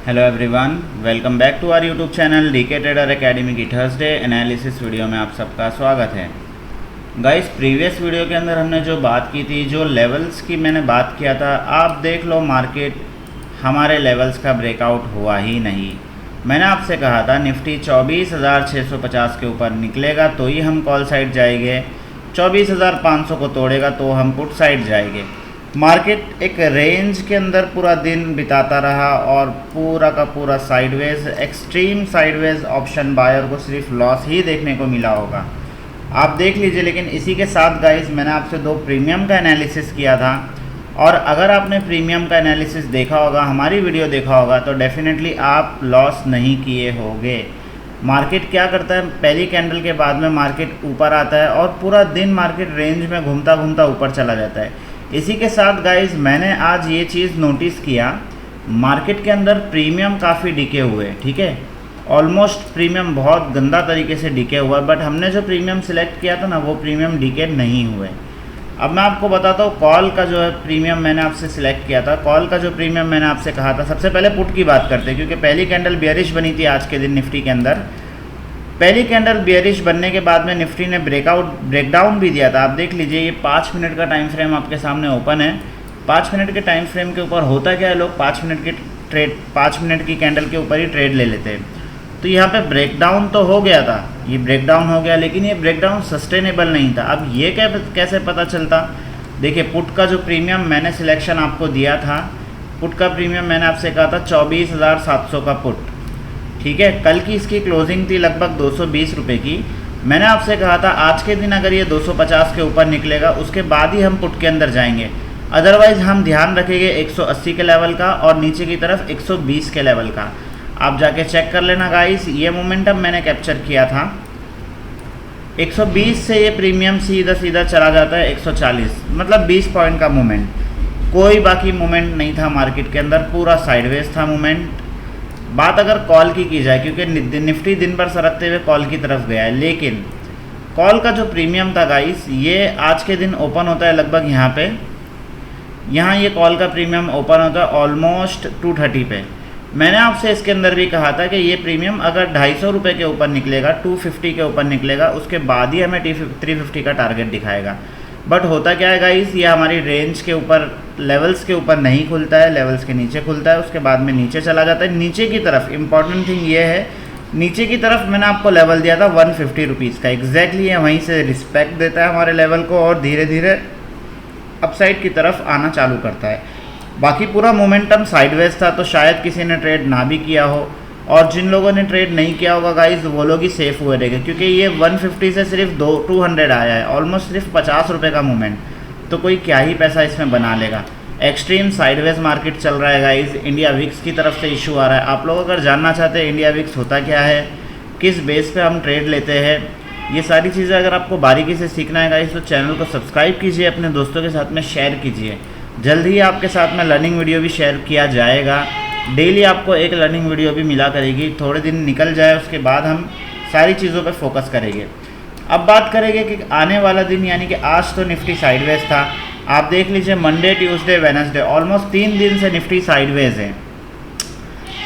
Hello everyone, welcome back to our YouTube channel DK Trader Academy की Thursday analysis video में आप सबका स्वागत है। गाइस, प्रीवियस वीडियो के अंदर हमने जो बात की थी, जो लेवल्स की मैंने बात किया था, आप देख लो मार्केट हमारे लेवल्स का ब्रेकआउट हुआ ही नहीं। मैंने आपसे कहा था निफ्टी 24,650 के ऊपर निकलेगा तो ही हम कॉल साइड जाएंगे, 24,500 को तोड़ेगा तो हम पुट साइड जाएंगे। मार्केट एक रेंज के अंदर पूरा दिन बिताता रहा और पूरा का पूरा sideways, extreme sideways option buyer को सिर्फ लॉस ही देखने को मिला होगा, आप देख लीजिए। लेकिन इसी के साथ गाइस, मैंने आपसे 2 प्रीमियम का एनालिसिस किया था, और अगर आपने प्रीमियम का एनालिसिस देखा होगा, हमारी वीडियो देखा होगा, तो डेफिनेटली आप लॉस नहीं किए होंगे। मार्केट क्या करता है, पहली कैंडल के बाद में मार्केट ऊपर आता है और पूरा दिन मार्केट रेंज में घूमता घूमता ऊपर चला जाता है। इसी के साथ गाइस, मैंने आज ये चीज़ नोटिस किया, मार्केट के अंदर प्रीमियम काफ़ी डिके हुए, ठीक है, ऑलमोस्ट प्रीमियम बहुत गंदा तरीके से डिके हुआ, बट हमने जो प्रीमियम सिलेक्ट किया था ना, वो प्रीमियम डिके नहीं हुए। अब मैं आपको बताता हूँ कॉल का जो है प्रीमियम मैंने आपसे सिलेक्ट किया था। कॉल का जो प्रीमियम मैंने आपसे कहा था, सबसे पहले पुट की बात करते हैं, क्योंकि पहली कैंडल बियरिश बनी थी आज के दिन निफ्टी के अंदर। पहली कैंडल बियरिश बनने के बाद में निफ्टी ने ब्रेकडाउन भी दिया था। आप देख लीजिए, ये 5 मिनट का टाइम फ्रेम आपके सामने ओपन है। 5 मिनट के टाइम फ्रेम के ऊपर होता क्या है, लोग 5 मिनट की कैंडल के ऊपर ही ट्रेड ले लेते हैं। तो यहाँ पे ब्रेकडाउन तो हो गया था, ये ब्रेकडाउन हो गया, लेकिन ये ब्रेकडाउन सस्टेनेबल नहीं था। अब ये कैसे पता चलता, देखिए पुट का जो प्रीमियम मैंने सिलेक्शन आपको दिया था, पुट का प्रीमियम मैंने आपसे कहा था 24,700 का पुट, ठीक है। कल की इसकी क्लोजिंग थी लगभग 220 रुपये की। मैंने आपसे कहा था आज के दिन अगर ये 250 के ऊपर निकलेगा उसके बाद ही हम पुट के अंदर जाएंगे, अदरवाइज़ हम ध्यान रखेंगे 180 के लेवल का और नीचे की तरफ 120 के लेवल का। आप जाके चेक कर लेना गाइस, ये मोमेंटम मैंने कैप्चर किया था। 120 से ये प्रीमियम सीधा चला जाता है 140, मतलब 20 पॉइंट का मूवमेंट, कोई बाकी मूवमेंट नहीं था मार्केट के अंदर, पूरा साइडवेज था मूवमेंट। बात अगर कॉल की जाए, क्योंकि निफ्टी दिन भर सरकते हुए कॉल की तरफ गया है, लेकिन कॉल का जो प्रीमियम था गाइस, ये आज के दिन ओपन होता है लगभग यहाँ ये कॉल का प्रीमियम ओपन होता है ऑलमोस्ट 230 पे। मैंने आपसे इसके अंदर भी कहा था कि ये प्रीमियम अगर 250 रुपये के ऊपर निकलेगा, 250 के ऊपर निकलेगा, उसके बाद ही हमें 350 का टारगेट दिखाएगा। बट होता क्या है गाइस, ये हमारी रेंज के ऊपर, लेवल्स के ऊपर नहीं खुलता है, लेवल्स के नीचे खुलता है, उसके बाद में नीचे चला जाता है। नीचे की तरफ इंपॉर्टेंट थिंग ये है, नीचे की तरफ मैंने आपको लेवल दिया था 150 रुपीज़ का, एग्जैक्टली ये वहीं से रिस्पेक्ट देता है हमारे लेवल को और धीरे धीरे अपसाइड की तरफ आना चालू करता है। बाकी पूरा मोमेंटम साइडवेज था, तो शायद किसी ने ट्रेड ना भी किया हो, और जिन लोगों ने ट्रेड नहीं किया होगा गाइस, वो लोग ही सेफ हुए रहेंगे, क्योंकि ये 150 से सिर्फ 200 आया है, ऑलमोस्ट सिर्फ 50 रुपये का मूवमेंट, तो कोई क्या ही पैसा इसमें बना लेगा। एक्सट्रीम साइडवेज मार्केट चल रहा है गाइस, इंडिया विक्स की तरफ से इशू आ रहा है। आप लोग अगर जानना चाहते हैं इंडिया विक्स होता क्या है, किस बेस पे हम ट्रेड लेते हैं, ये सारी चीज़ें अगर आपको बारीकी से सीखना है गाइस, तो चैनल को सब्सक्राइब कीजिए, अपने दोस्तों के साथ में शेयर कीजिए। जल्द ही आपके साथ में लर्निंग वीडियो भी शेयर किया जाएगा, डेली आपको एक लर्निंग वीडियो भी मिला करेगी। थोड़े दिन निकल जाए उसके बाद हम सारी चीज़ों पर फोकस करेंगे। अब बात करेंगे कि आने वाला दिन, यानी कि आज तो निफ्टी साइडवेज था, आप देख लीजिए मंडे, ट्यूसडे, वेडनेसडे, ऑलमोस्ट 3 दिन से निफ्टी साइडवेज है।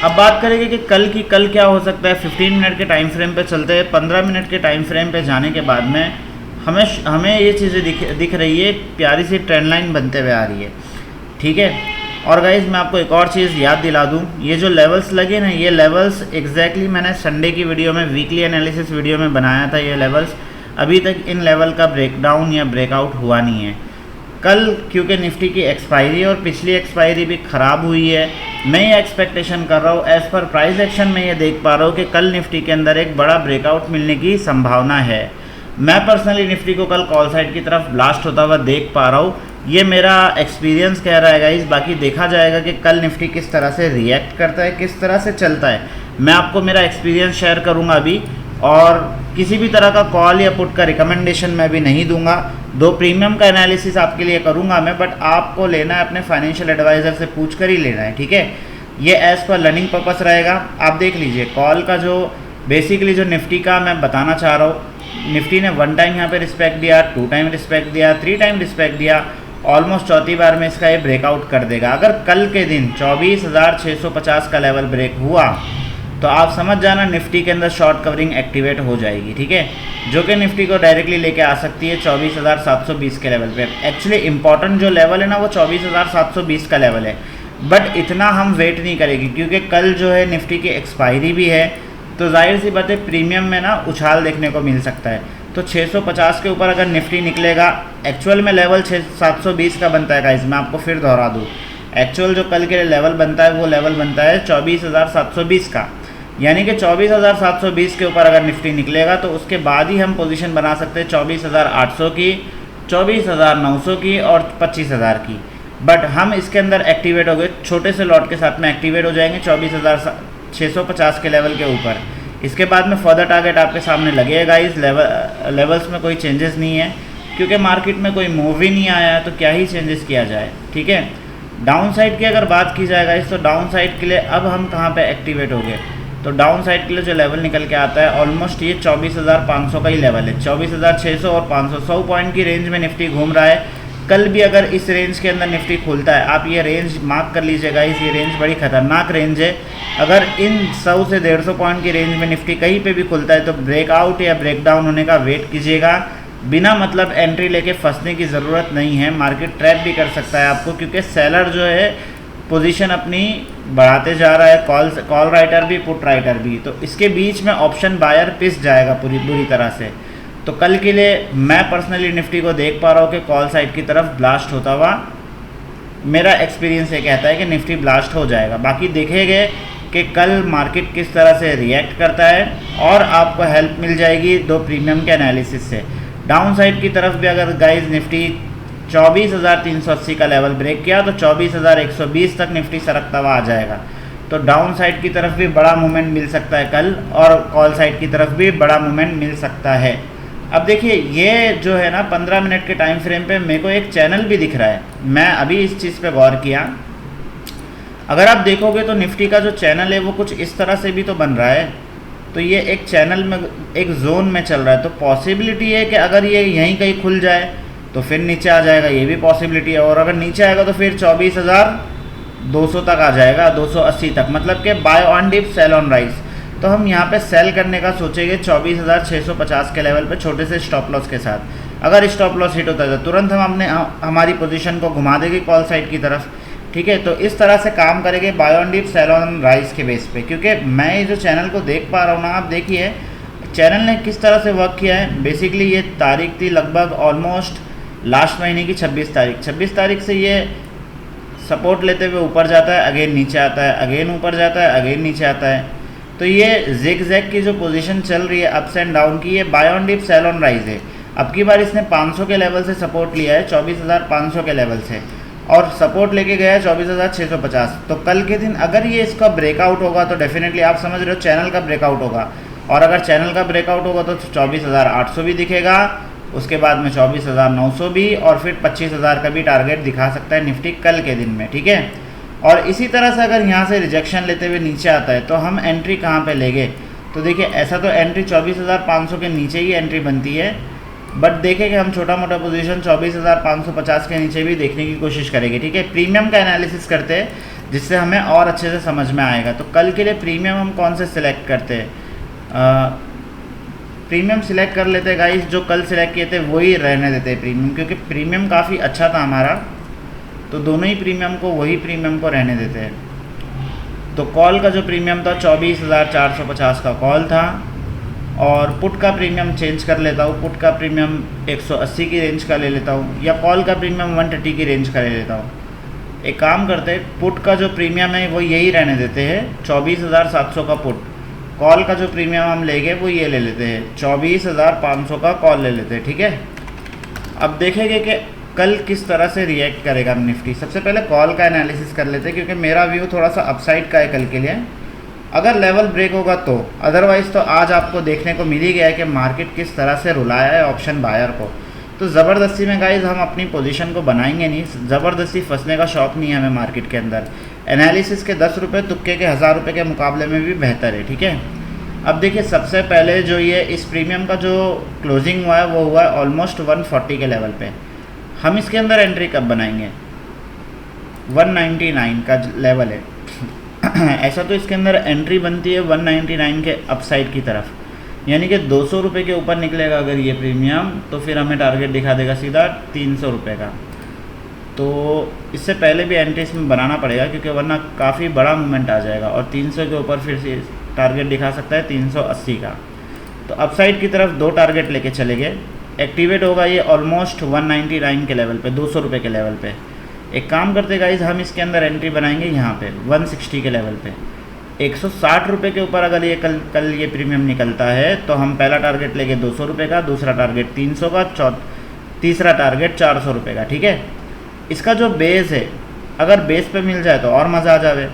अब बात करेंगे कि कल क्या हो सकता है। 15 मिनट के टाइम फ्रेम पे चलते हैं, 15 मिनट के टाइम फ्रेम पे जाने के बाद में हमें ये चीज़ें दिख रही है, प्यारी सी ट्रेंड लाइन बनते हुए आ रही है, ठीक है। और गाइज मैं आपको एक और चीज़ याद दिला दूं, ये जो लेवल्स लगे ना, ये लेवल्स एग्जैक्टली मैंने संडे की वीडियो में, वीकली एनालिसिस वीडियो में बनाया था। ये लेवल्स अभी तक इन लेवल का ब्रेकडाउन या ब्रेकआउट हुआ नहीं है। कल क्योंकि निफ्टी की एक्सपायरी और पिछली एक्सपायरी भी ख़राब हुई है, मैं ये एक्सपेक्टेशन कर रहा हूँ, एज़ पर प्राइस एक्शन में ये देख पा रहा हूँ कि कल निफ्टी के अंदर एक बड़ा ब्रेकआउट मिलने की संभावना है। मैं पर्सनली निफ्टी को कल कॉल साइड की तरफ ब्लास्ट होता हुआ देख पा रहा हूँ, ये मेरा एक्सपीरियंस कह रहा है गाइस। बाकी देखा जाएगा कि कल निफ्टी किस तरह से रिएक्ट करता है, किस तरह से चलता है। मैं आपको मेरा एक्सपीरियंस शेयर करूंगा अभी, और किसी भी तरह का कॉल या पुट का रिकमेंडेशन मैं भी नहीं दूंगा। 2 प्रीमियम का एनालिसिस आपके लिए करूंगा मैं, बट आपको लेना है अपने फाइनेंशियल एडवाइज़र से पूछ कर ही लेना है, ठीक है। ये एज़ पर लर्निंग पर्पस रहेगा। आप देख लीजिए कॉल का जो बेसिकली जो निफ्टी का मैं बताना चाह रहा हूँ, निफ्टी ने 1 टाइम यहाँ पे रिस्पेक्ट दिया, 2 टाइम रिस्पेक्ट दिया, 3 टाइम रिस्पेक्ट दिया, ऑलमोस्ट चौथी बार में इसका ये ब्रेकआउट कर देगा। अगर कल के दिन 24,650 का लेवल ब्रेक हुआ तो आप समझ जाना निफ्टी के अंदर शॉर्ट कवरिंग एक्टिवेट हो जाएगी, ठीक है, जो कि निफ्टी को डायरेक्टली लेके आ सकती है 24,720 के लेवल पे। एक्चुअली इंपॉर्टेंट जो लेवल है ना वो 24,720 का लेवल है, बट इतना हम वेट नहीं करेंगे क्योंकि कल जो है निफ्टी की एक्सपायरी भी है, तो जाहिर सी बात है प्रीमियम में ना उछाल देखने को मिल सकता है। तो 650 के ऊपर अगर निफ्टी निकलेगा, एक्चुअल में लेवल 720 का बनता है गाइस, मैं आपको फिर दोहरा दूँ, एक्चुअल जो कल के लिए लेवल बनता है वो लेवल बनता है 24,720 का, यानी कि 24,720 के ऊपर अगर निफ्टी निकलेगा तो उसके बाद ही हम पोजीशन बना सकते हैं 24,800 की, 24,900 की और 25,000 की। बट हम इसके अंदर एक्टिवेट हो गए, छोटे से लॉट के साथ में एक्टिवेट हो जाएंगे 24,650 के लेवल के ऊपर। इसके बाद में फर्दर टारगेट आपके सामने लगेगा। इस लेवल्स में कोई चेंजेस नहीं है क्योंकि मार्केट में कोई मूव ही नहीं आया है, तो क्या ही चेंजेस किया जाए, ठीक है। डाउन साइड की अगर बात की जाएगा इस, तो डाउन साइड के लिए अब हम कहाँ पे एक्टिवेट हो गए, तो डाउन साइड के लिए जो लेवल निकल के आता है ऑलमोस्ट ये 24,500 का ही लेवल है, 24,600 और 500, 100 पॉइंट की रेंज में निफ्टी घूम रहा है। कल भी अगर इस रेंज के अंदर निफ्टी खुलता है, आप ये रेंज मार्क कर लीजिएगा, ये रेंज बड़ी खतरनाक रेंज है। अगर इन 100 से 150 पॉइंट की रेंज में निफ्टी कहीं पे भी खुलता है तो ब्रेकआउट या ब्रेकडाउन होने का वेट कीजिएगा, बिना मतलब एंट्री लेके फंसने की ज़रूरत नहीं है। मार्केट ट्रैप भी कर सकता है आपको क्योंकि सेलर जो है पोजीशन अपनी बढ़ाते जा रहा है, कॉल राइटर भी पुट राइटर भी, तो इसके बीच में ऑप्शन बायर पिस जाएगा बुरी तरह से। तो कल के लिए मैं पर्सनली निफ्टी को देख पा रहा हूँ कि कॉल साइड की तरफ ब्लास्ट होता हुआ, मेरा एक्सपीरियंस ये कहता है कि निफ्टी ब्लास्ट हो जाएगा। बाकी देखेंगे कि कल मार्केट किस तरह से रिएक्ट करता है और आपको हेल्प मिल जाएगी दो प्रीमियम के एनालिसिस से। डाउन साइड की तरफ भी अगर गाइज निफ्टी 24,380 का लेवल ब्रेक किया तो 24,120 तक निफ्टी सरकता हुआ आ जाएगा, तो डाउन साइड की तरफ भी बड़ा मूवमेंट मिल सकता है कल, और कॉल साइड की तरफ भी बड़ा मूवमेंट मिल सकता है। अब देखिए ये जो है ना 15 मिनट के टाइम फ्रेम पे मेरे को एक चैनल भी दिख रहा है, मैं अभी इस चीज़ पे गौर किया। अगर आप देखोगे तो निफ्टी का जो चैनल है वो कुछ इस तरह से भी तो बन रहा है, तो ये एक चैनल में एक जोन में चल रहा है, तो पॉसिबिलिटी है कि अगर ये यहीं कहीं खुल जाए तो फिर नीचे आ जाएगा, ये भी पॉसिबिलिटी है। और अगर नीचे आएगा तो फिर 24,200 तक आ जाएगा, 280 तक, मतलब कि buy on dip sell on rise. तो हम यहाँ पे सेल करने का सोचेंगे 24,650 के लेवल पे छोटे से स्टॉप लॉस के साथ। अगर स्टॉप लॉस हिट होता है तो तुरंत हम हमारी पोजीशन को घुमा देंगे कॉल साइड की तरफ, ठीक है। तो इस तरह से काम करेंगे buy on dip sell on rise के बेस पे, क्योंकि मैं ये जो चैनल को देख पा रहा हूँ ना, आप देखिए चैनल ने किस तरह से वर्क किया है। बेसिकली ये तारीख थी लगभग ऑलमोस्ट लास्ट महीने की 26 तारीख से ये सपोर्ट लेते हुए ऊपर जाता है, अगेन नीचे आता है, अगेन ऊपर जाता है, अगेन नीचे आता है। तो ये जिग जैग की जो पोजीशन चल रही है अप्स एंड डाउन की, ये buy on dip sell on rise है। अब की बार इसने 500 के लेवल से सपोर्ट लिया है, 24,500 के लेवल से, और सपोर्ट लेके गया है 24,650। तो कल के दिन अगर ये इसका ब्रेकआउट होगा तो डेफिनेटली आप समझ रहे हो चैनल का ब्रेकआउट होगा, और अगर चैनल का ब्रेकआउट होगा तो 24,800 भी दिखेगा, उसके बाद में 24,900 भी, और फिर 25,000 का भी टारगेट दिखा सकता है निफ्टी कल के दिन में, ठीक है। और इसी तरह से अगर यहाँ से रिजेक्शन लेते हुए नीचे आता है तो हम एंट्री कहाँ पे लेंगे, तो देखिए ऐसा तो एंट्री 24,500 के नीचे ही एंट्री बनती है, बट देखें कि हम छोटा मोटा पोजीशन 24,550 के नीचे भी देखने की कोशिश करेंगे, ठीक है। प्रीमियम का एनालिसिस करते हैं जिससे हमें और अच्छे से समझ में आएगा। तो कल के लिए प्रीमियम हम कौन से सिलेक्ट करते हैं, प्रीमियम सिलेक्ट कर लेते हैं गाइस, जो कल सिलेक्ट किए थे वही रहने देते हैं प्रीमियम, क्योंकि प्रीमियम काफ़ी अच्छा था हमारा, तो दोनों ही प्रीमियम को रहने देते हैं। तो कॉल का जो प्रीमियम था 24,450 का कॉल था, और पुट का प्रीमियम चेंज कर लेता हूँ, पुट का प्रीमियम 180 की रेंज का ले लेता हूँ, या कॉल का प्रीमियम 130 की रेंज का ले लेता हूँ। एक काम करते हैं, पुट का जो प्रीमियम है वो यही रहने देते हैं 24,700 का पुट, कॉल का जो प्रीमियम हम लेंगे वो ये ले लेते हैं 24,500 का कॉल ले लेते हैं, ठीक है। अब देखेंगे कि कल किस तरह से रिएक्ट करेगा निफ्टी। सबसे पहले कॉल का एनालिसिस कर लेते हैं क्योंकि मेरा व्यू थोड़ा सा अपसाइड का है कल के लिए, अगर लेवल ब्रेक होगा तो, अदरवाइज़ तो आज आपको देखने को मिल ही गया है कि मार्केट किस तरह से रुलाया है ऑप्शन बायर को। तो ज़बरदस्ती में गाइज हम अपनी पोजीशन को बनाएंगे नहीं, ज़बरदस्ती फंसने का शौक़ नहीं है हमें मार्केट के अंदर। एनालिसिस के 10 रुपये तुक्के के 1000 रुपये के मुकाबले में भी बेहतर है, ठीक है। अब देखिए सबसे पहले जो ये इस प्रीमियम का जो क्लोजिंग हुआ है वो हुआ है ऑलमोस्ट 140 के लेवल पे। हम इसके अंदर एंट्री कब बनाएंगे, 199 का लेवल है ऐसा तो इसके अंदर एंट्री बनती है 199 के अपसाइड की तरफ, यानी कि 200 रुपये के ऊपर निकलेगा अगर ये प्रीमियम, तो फिर हमें टारगेट दिखा देगा सीधा 300 रुपये का। तो इससे पहले भी एंट्री इसमें बनाना पड़ेगा, क्योंकि वरना काफ़ी बड़ा मूवमेंट आ जाएगा, और 300 के ऊपर फिर से टारगेट दिखा सकता है 380 का। तो अपसाइड की तरफ 2 टारगेट लेके चले गए, एक्टिवेट होगा ये ऑलमोस्ट 199 के लेवल पे, 200 रुपये के लेवल पे। एक काम करते गाइज, हम इसके अंदर एंट्री बनाएंगे यहाँ पे 160 के लेवल पे। 160 रुपये के ऊपर अगर ये कल ये प्रीमियम निकलता है, तो हम पहला टारगेट लेंगे 200 रुपये का, दूसरा टारगेट 300 का, तीसरा टारगेट 400 रुपये का, ठीक है। इसका जो बेस है, अगर बेस पे मिल जाए तो और मज़ा आ जावे।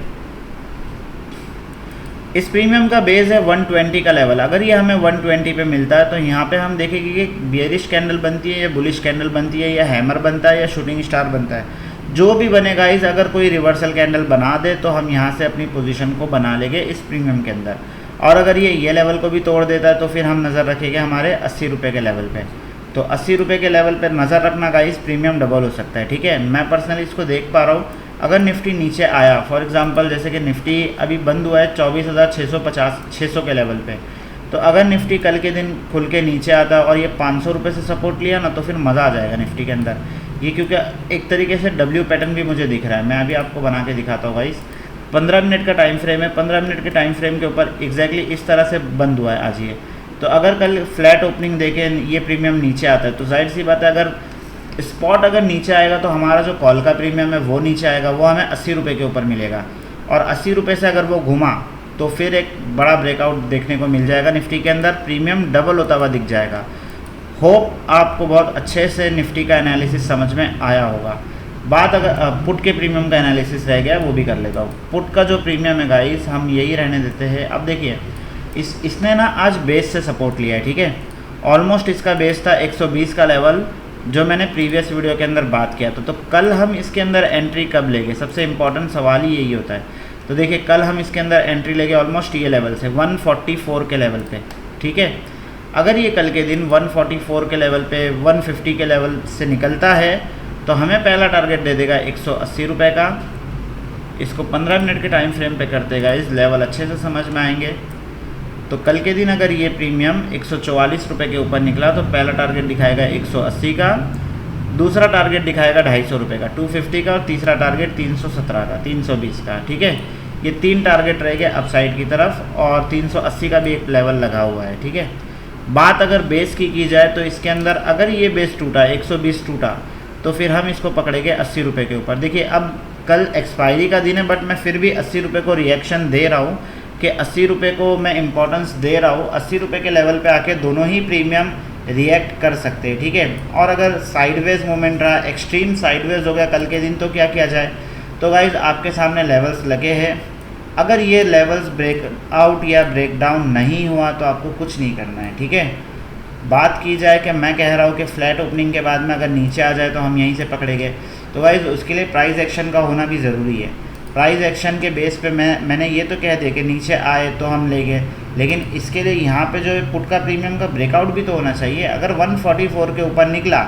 इस प्रीमियम का बेस है 120 का लेवल, अगर ये हमें 120 पे मिलता है तो यहाँ पे हम देखेंगे कि बियरिश कैंडल बनती है या बुलिश कैंडल बनती है, या हैमर बनता है या शूटिंग स्टार बनता है, जो भी बनेगा इस, अगर कोई रिवर्सल कैंडल बना दे तो हम यहाँ से अपनी पोजीशन को बना लेंगे इस प्रीमियम के अंदर। और अगर ये लेवल को भी तोड़ देता है तो फिर हम नज़र रखेंगे हमारे 80 रुपये के लेवल पे। तो 80 रुपये के लेवल पर नज़र रखना गाइस, प्रीमियम डबल हो सकता है, ठीक है। मैं पर्सनली इसको देख पा रहा हूँ, अगर निफ्टी नीचे आया, फॉर एग्जांपल जैसे कि निफ्टी अभी बंद हुआ है 24,650 के लेवल पे, तो अगर निफ्टी कल के दिन खुल के नीचे आता और ये 500 रुपये से सपोर्ट लिया ना, तो फिर मज़ा आ जाएगा निफ्टी के अंदर ये, क्योंकि एक तरीके से डब्ल्यू पैटर्न भी मुझे दिख रहा है। मैं अभी आपको बना के दिखाता हूँ गाइस, 15 मिनट का टाइम फ्रेम है, 15 मिनट के टाइम फ्रेम के ऊपर एग्जैक्टली इस तरह से बंद हुआ है आज ये। तो अगर कल फ्लैट ओपनिंग देके ये प्रीमियम नीचे आता है, तो जाहिर सी बात है अगर स्पॉट अगर नीचे आएगा तो हमारा जो कॉल का प्रीमियम है वो नीचे आएगा, वो हमें 80 रुपये के ऊपर मिलेगा। और 80 रुपये से अगर वो घुमा तो फिर एक बड़ा ब्रेकआउट देखने को मिल जाएगा निफ्टी के अंदर, प्रीमियम डबल होता हुआ दिख जाएगा। होप आपको बहुत अच्छे से निफ्टी का एनालिसिस समझ में आया होगा। बात अगर पुट के प्रीमियम का एनालिसिस रह गया, वो भी कर लेता हूँ। पुट का जो प्रीमियम है गाइस, हम यही रहने देते हैं। अब देखिए इसने ना आज बेस से सपोर्ट लिया है, ठीक है। ऑलमोस्ट इसका बेस था 120 का लेवल, जो मैंने प्रीवियस वीडियो के अंदर बात किया था। तो कल हम इसके अंदर एंट्री कब लेंगे, सबसे इम्पॉर्टेंट सवाल ही यही होता है। तो देखिए कल हम इसके अंदर एंट्री लेंगे ऑलमोस्ट ये लेवल से 144 के लेवल पे, ठीक है। अगर ये कल के दिन 144 के लेवल पे 150 के लेवल से निकलता है तो हमें पहला टारगेट दे देगा 180 रुपये का। इसको 15 मिनट के टाइम फ्रेम पे करते गाइस, लेवल अच्छे से समझ में आएंगे। तो कल के दिन अगर ये प्रीमियम 144 रुपये के ऊपर निकला तो पहला टारगेट दिखाएगा 180 का, दूसरा टारगेट दिखाएगा 250 रुपये का 250 का, और तीसरा टारगेट 317 का 320 का, ठीक है। ये 3 टारगेट रहेंगे अपसाइड की तरफ, और 380 का भी एक लेवल लगा हुआ है, ठीक है। बात अगर बेस की जाए तो इसके अंदर अगर ये बेस टूटा 120 टूटा तो फिर हम इसको पकड़ेंगे 80 रुपये के ऊपर। देखिए अब कल एक्सपायरी का दिन है, बट मैं फिर भी 80 रुपये को रिएक्शन दे रहा हूँ कि 80 रुपये को मैं इंपॉर्टेंस दे रहा हूँ। 80 रुपये के लेवल पे आके दोनों ही प्रीमियम रिएक्ट कर सकते हैं, ठीक है। और अगर साइडवेज मूवमेंट रहा, एक्सट्रीम साइडवेज हो गया कल के दिन, तो क्या किया जाए। तो गाइज आपके सामने लेवल्स लगे हैं, अगर ये लेवल्स ब्रेक आउट या ब्रेक डाउन नहीं हुआ तो आपको कुछ नहीं करना है, ठीक है। बात की जाए कि मैं कह रहा हूँ कि फ्लैट ओपनिंग के बाद में अगर नीचे आ जाए तो हम यहीं से पकड़ेंगे, तो गाइज उसके लिए प्राइस एक्शन का होना भी ज़रूरी है। प्राइस एक्शन के बेस पे मैंने ये तो कह दिया कि नीचे आए तो हम लेंगे, लेकिन इसके लिए यहाँ पे जो पुट का प्रीमियम का ब्रेकआउट भी तो होना चाहिए। अगर 144 के ऊपर निकला,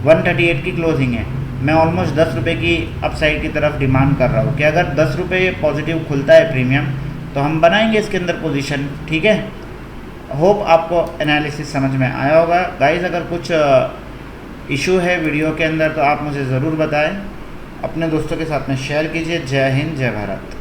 138 की क्लोजिंग है, मैं ऑलमोस्ट 10 रुपये की अपसाइड की तरफ डिमांड कर रहा हूँ कि अगर 10 रुपये पॉजिटिव खुलता है प्रीमियम तो हम बनाएंगे इसके अंदर पोजीशन, ठीक है। होप आपको एनालिसिस समझ में आया होगा गाइस। अगर कुछ इशू है वीडियो के अंदर तो आप मुझे ज़रूर बताएं, अपने दोस्तों के साथ में शेयर कीजिए। जय हिंद, जय भारत।